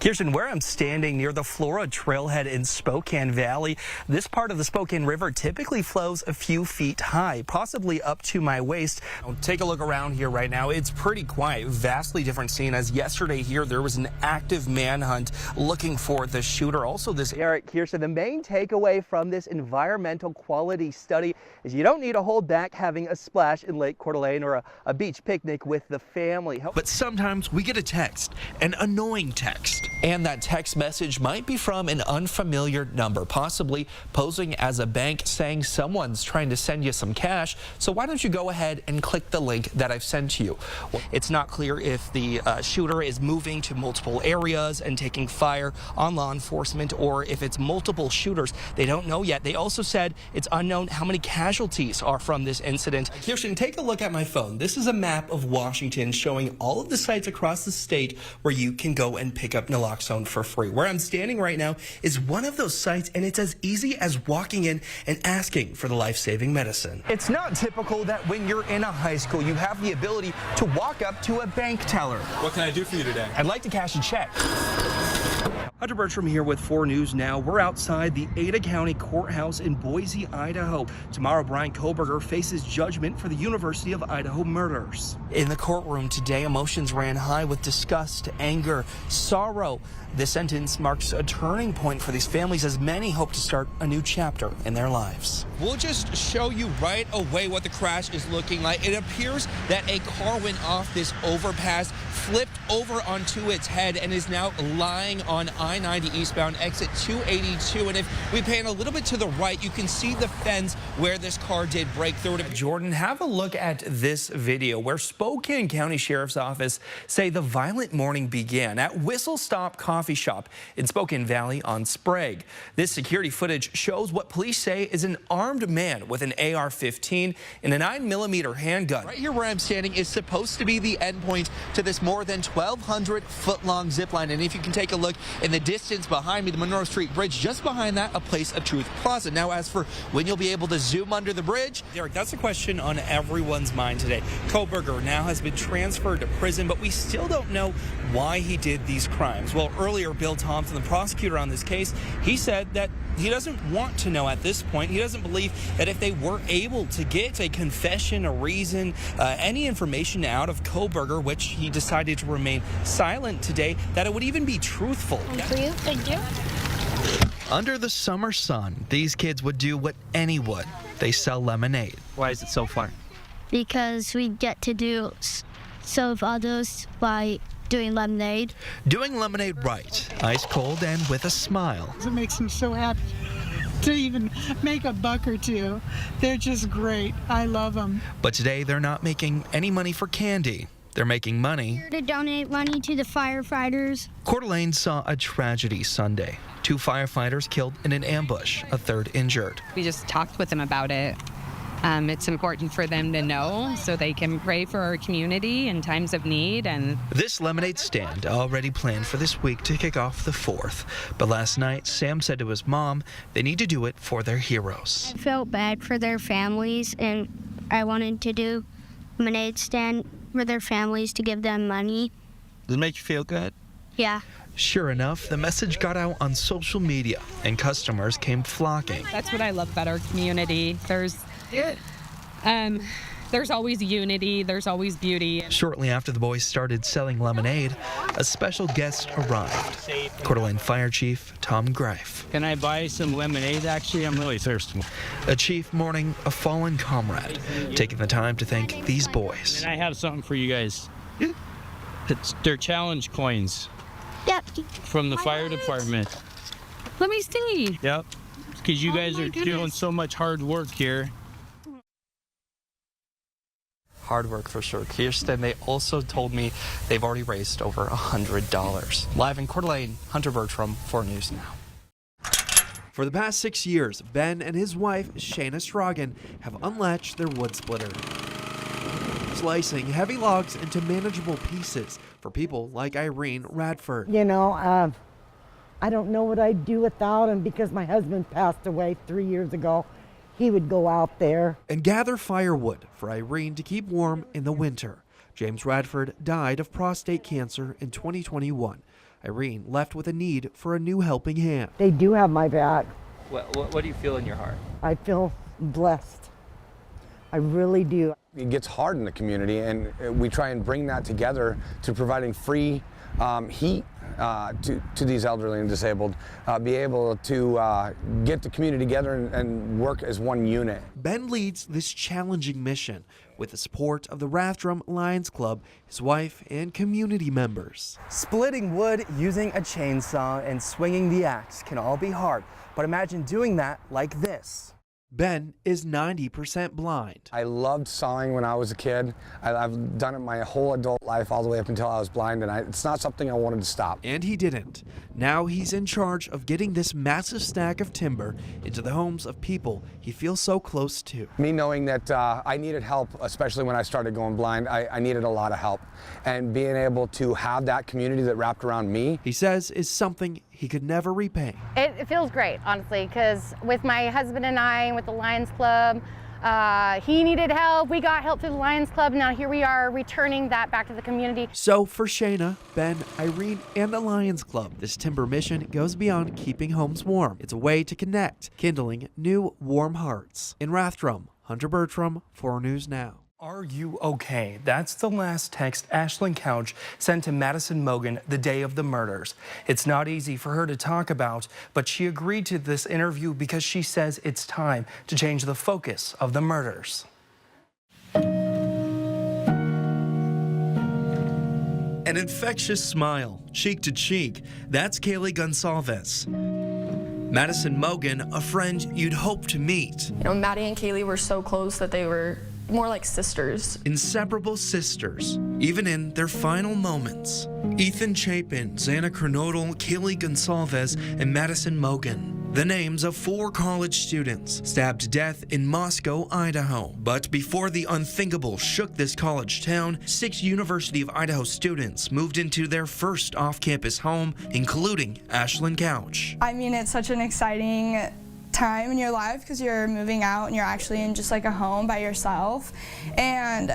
Kirsten, where I'm standing near the Flora Trailhead in Spokane Valley, this part of the Spokane River typically flows a few feet high, possibly up to my waist. Take a look around here right now. It's pretty quiet, vastly different scene as yesterday here there was an active manhunt looking for the shooter. Also this Eric Kirsten, the main takeaway from this environmental quality study is you don't need to hold back having a splash in Lake Coeur d'Alene or a beach picnic with the family. But sometimes we get a text, an annoying text. And that text message might be from an unfamiliar number, possibly posing as a bank saying someone's trying to send you some cash. So why don't you go ahead and click the link that I've sent to you? Well, it's not clear if the shooter is moving to multiple areas and taking fire on law enforcement or if it's multiple shooters. They don't know yet. They also said it's unknown how many casualties are from this incident. Kirsten, take a look at my phone. This is a map of Washington showing all of the sites across the state where you can go and pick up naloxone for free. Where I'm standing right now is one of those sites, and it's as easy as walking in and asking for the life-saving medicine. It's not typical that when you're in a high school, you have the ability to walk up to a bank teller. What can I do for you today? I'd like to cash a check. Hunter Bertram here with 4 News Now. We're outside the Ada County Courthouse in Boise, Idaho. Tomorrow, Brian Koberger faces judgment for the University of Idaho murders. In the courtroom today, emotions ran high with disgust, anger, sorrow. This sentence marks a turning point for these families as many hope to start a new chapter in their lives. We'll just show you right away what the crash is looking like. It appears that a car went off this overpass, flipped over onto its head, and is now lying on I-90 eastbound exit 282. And if we pan a little bit to the right, you can see the fence where this car did break through it. Jordan, have a look at this video where Spokane County Sheriff's Office say the violent morning began at Whistle Stop Coffee Shop in Spokane Valley on Sprague. This security footage shows what police say is an armed man with an AR-15 and a 9mm handgun. Right here where I'm standing is supposed to be the endpoint to this more than 1,200-foot-long zip line. And if you can take a look in the distance behind me, the Monroe Street Bridge, just behind that, a Place of Truth Plaza. Now, as for when you'll be able to zoom under the bridge, Derek, that's a question on everyone's mind today. Koberger now has been transferred to prison, but we still don't know why he did these crimes. Well, earlier, Bill Thompson, the prosecutor on this case, he said that he doesn't want to know at this point. He doesn't believe that if they were able to get a confession, a reason, any information out of Koberger, which he decided to remain silent today, that it would even be truthful. For you, thank you. Under the summer sun, these kids would do what any would. They sell lemonade. Why is it so fun? Because we get to do serve others by doing lemonade. Doing lemonade right, ice cold and with a smile. It makes me so happy to even make a buck or two. They're just great. I love them. But today they're not making any money for candy. They're making money Here to donate money to the firefighters. Coeur d'Alene saw a tragedy Sunday. 2 firefighters killed in an ambush, a 3rd injured. We just talked with them about it. It's important for them to know so they can pray for our community in times of need. And this lemonade stand already planned for this week to kick off the 4th. But last night, Sam said to his mom they need to do it for their heroes. I felt bad for their families, and I wanted to do a lemonade stand for their families to give them money. Does it make you feel good? Yeah. Sure enough, the message got out on social media, and customers came flocking. that's what I love about our community. There's always unity, there's always beauty. Shortly after the boys started selling lemonade, a special guest arrived. Coeur d'Alene Fire Chief Tom Greif. Can I buy some lemonade? Actually, I'm really thirsty. A chief mourning a fallen comrade, taking the time to thank these boys. And I have something for you guys. It's their challenge coins Yep. from the fire department. Let me see. Yep. Because you guys are doing so much hard work here. Hard work for sure. Kirsten, they also told me they've already raised over $100. Live in Coeur d'Alene, Hunter Bertram, 4 News Now. For the past 6 years, Ben and his wife, Shayna Strogan, have unlatched their wood splitter, slicing heavy logs into manageable pieces for people like Irene Radford. You know, I don't know what I'd do without him because my husband passed away 3 years ago. He would go out there and gather firewood for Irene to keep warm in the winter. James Radford died of prostate cancer in 2021. Irene left with a need for a new helping hand. They do have my back. What do you feel in your heart? I feel blessed. I really do. It gets hard in the community, and we try and bring that together to providing free heat to these elderly and disabled, be able to get the community together and work as one unit. Ben leads this challenging mission with the support of the Bertram Lions Club, his wife, and community members. Splitting wood using a chainsaw and swinging the axe can all be hard, but imagine doing that like this. Ben is 90% blind. I loved sawing when I was a kid. I've done it my whole adult life, all the way up until I was blind, and it's not something I wanted to stop. And he didn't. Now he's in charge of getting this massive stack of timber into the homes of people he feels so close to. Me knowing that I needed help, especially when I started going blind, I needed a lot of help. And being able to have that community that wrapped around me, he says, is something he could never repay. It feels great, honestly, because with my husband and I, and with the Lions Club, he needed help. We got help through the Lions Club. Now here we are returning that back to the community. So for Shayna, Ben, Irene, and the Lions Club, this timber mission goes beyond keeping homes warm. It's a way to connect, kindling new warm hearts. In Bertram, Hunter Bertram, 4 News Now. Are you okay? That's the last text Ashlyn Couch sent to Madison Mogen the day of the murders. It's not easy for her to talk about, but she agreed to this interview because she says it's time to change the focus of the murders. An infectious smile, cheek to cheek. That's Kaylee Gonsalves. Madison Mogen, a friend you'd hope to meet. You know, Maddie and Kaylee were so close that they were more like sisters. Inseparable sisters, even in their final moments. Ethan Chapin, Xana Kernodal, Kaylee Gonsalves, and Madison Mogen. The names of 4 college students stabbed to death in Moscow, Idaho. But before the unthinkable shook this college town, 6 University of Idaho students moved into their first off-campus home, including Ashlyn Couch. I mean, it's such an exciting time in your life because you're moving out and you're actually in just like a home by yourself. And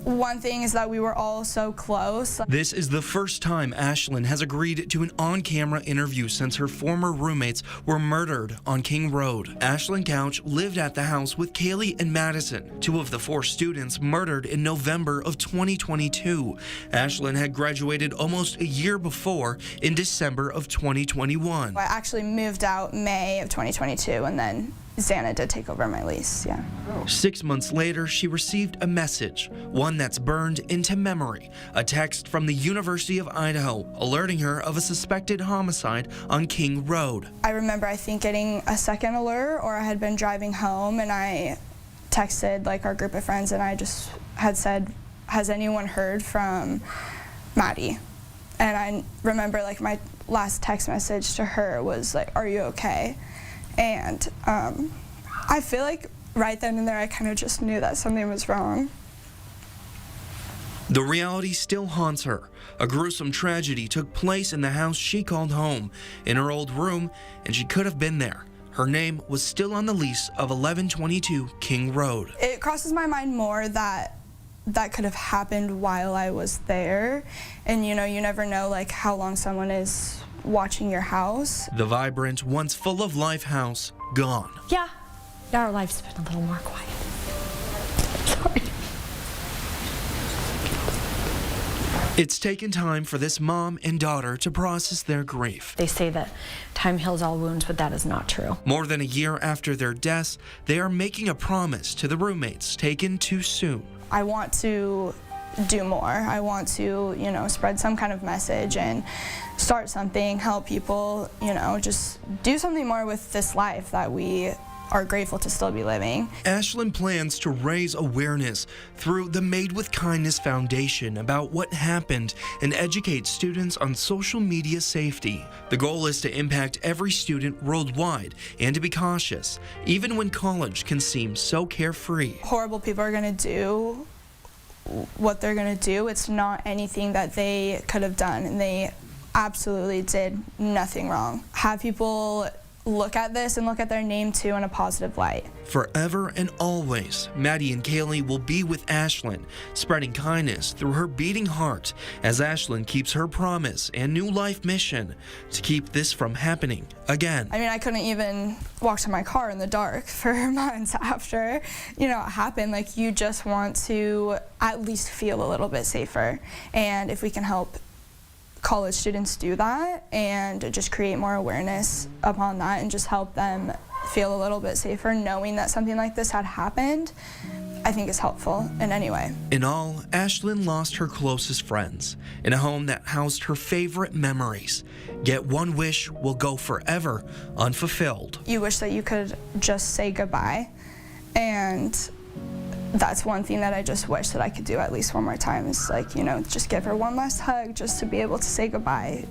one thing is that we were all so close. This is the first time Ashlyn has agreed to an on-camera interview since her former roommates were murdered on King Road. Ashlyn Couch lived at the house with Kaylee and Madison, 2 of the 4 students murdered in November of 2022. Ashlyn had graduated almost a year before, in December of 2021. I actually moved out May of 2022, and then Xana did take over my lease, yeah. 6 months later, she received a message, one that's burned into memory, a text from the University of Idaho alerting her of a suspected homicide on King Road. I remember, I think, getting a second alert, or I had been driving home and I texted like our group of friends and I just had said, has anyone heard from Maddie? And I remember like my last text message to her was like, are you okay? And I feel like right then and there I kind of just knew that something was wrong. The reality still haunts her. A gruesome tragedy took place in the house she called home, in her old room, and she could have been there. Her name was still on the lease of 1122 King Road. It crosses my mind more that that could have happened while I was there. And you know, you never know like how long someone is watching your house. The vibrant, once full of life house, gone. Yeah, our life's been a little more quiet. Sorry. It's taken time for this mom and daughter to process their grief. They say that time heals all wounds, but that is not true. More than a year after their deaths, they are making a promise to the roommates taken too soon. I want to do more. I want to, you know, spread some kind of message and start something, help people, you know, just do something more with this life that we are grateful to still be living. Ashlyn plans to raise awareness through the Made with Kindness Foundation about what happened and educate students on social media safety. The goal is to impact every student worldwide and to be cautious, even when college can seem so carefree. Horrible people are going to do what they're going to do. It's not anything that they could have done, and they absolutely did nothing wrong. Have people look at this and look at their name too in a positive light. Forever and always, Maddie and Kaylee will be with Ashlyn, spreading kindness through her beating heart as Ashlyn keeps her promise and new life mission to keep this from happening again. I mean, I couldn't even walk to my car in the dark for months after, it happened. Like, you just want to at least feel a little bit safer. And if we can help college students do that and just create more awareness upon that and just help them feel a little bit safer knowing that something like this had happened, I think is helpful in any way. In all, Ashlyn lost her closest friends in a home that housed her favorite memories. Yet one wish will go forever unfulfilled. You wish that you could just say goodbye, and that's one thing that I just wish that I could do at least one more time is, like, just give her one last hug just to be able to say goodbye.